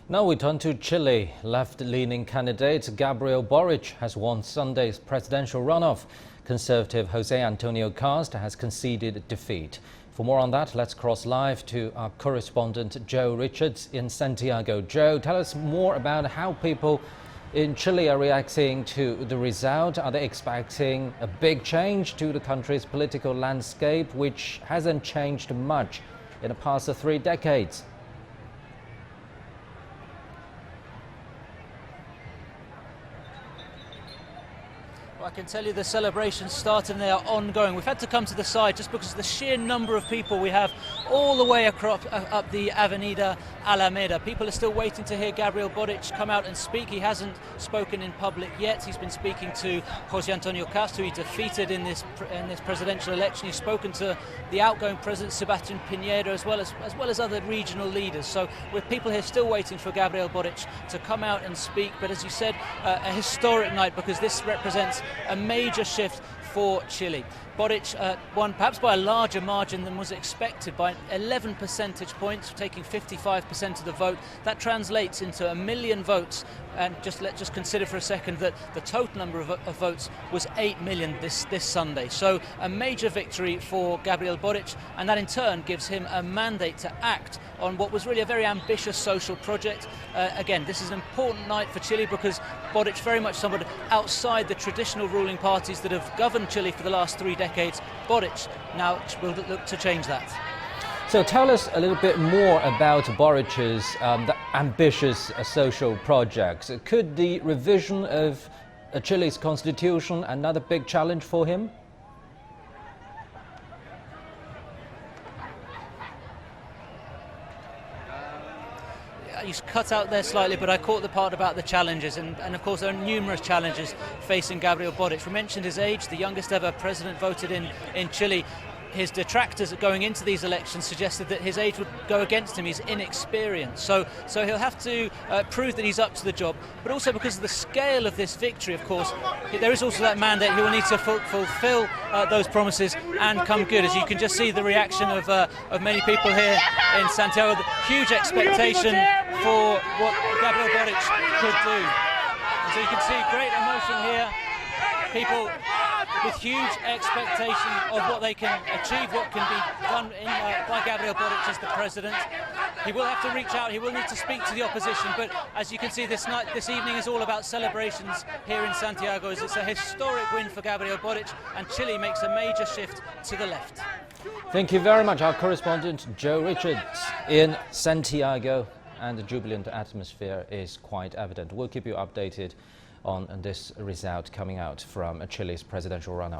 Now we turn to Chile. Left-leaning candidate Gabriel Boric has won Sunday's presidential runoff. Conservative Jose Antonio Kast has conceded defeat. For more on that, let's cross live to our correspondent Joe Richards in Santiago. Joe, tell us more about how people in Chile are reacting to the result. Are they expecting a big change to the country's political landscape, which hasn't changed much in the past 3 decades? I can tell you the celebrations started and they are ongoing. We've had to come to the side just because of the sheer number of people we have all the way across up the Avenida Alameda. People are still waiting to hear Gabriel Boric come out and speak. He hasn't spoken in public yet. He's been speaking to Jose Antonio Kast, who he defeated in this presidential election. He's spoken to the outgoing president Sebastián Piñera as well as other regional leaders. So with people here still waiting for Gabriel Boric to come out and speak. But as you said, a historic night because this represents a major shift for Chile. Boric won perhaps by a larger margin than was expected, by 11 percentage points, taking 55% of the vote. That translates into 1 million votes, and let's just consider for a second that the total number of votes was 8 million this Sunday. So a major victory for Gabriel Boric, and that in turn gives him a mandate to act on what was really a very ambitious social project. Again, this is an important night for Chile because Boric very much someone outside the traditional ruling parties that have governed Chile for the last 3 decades. Boric now will look to change that. So tell us a little bit more about Boric's the ambitious social projects. Could the revision of Chile's constitution another big challenge for him? You cut out there slightly, but I caught the part about the challenges, and of course there are numerous challenges facing Gabriel Boric. We mentioned his age, the youngest ever president voted in Chile. His detractors going into these elections suggested that his age would go against him. He's inexperienced, so he'll have to prove that he's up to the job. But also because of the scale of this victory, of course, there is also that mandate. He will need to fulfil those promises and come good. As you can just see the reaction of many people here in Santiago, the huge expectation for what Gabriel Boric could do. And so you can see great emotion here. People with huge expectation of what they can achieve, what can be done by Gabriel Boric as the president. He will have to reach out, he will need to speak to the opposition, but as you can see this evening is all about celebrations here in Santiago, as it's a historic win for Gabriel Boric and Chile makes a major shift to the left. Thank you very much, our correspondent Joe Richards in Santiago, and the jubilant atmosphere is quite evident. We'll keep you updated on this result coming out from Chile's presidential runoff.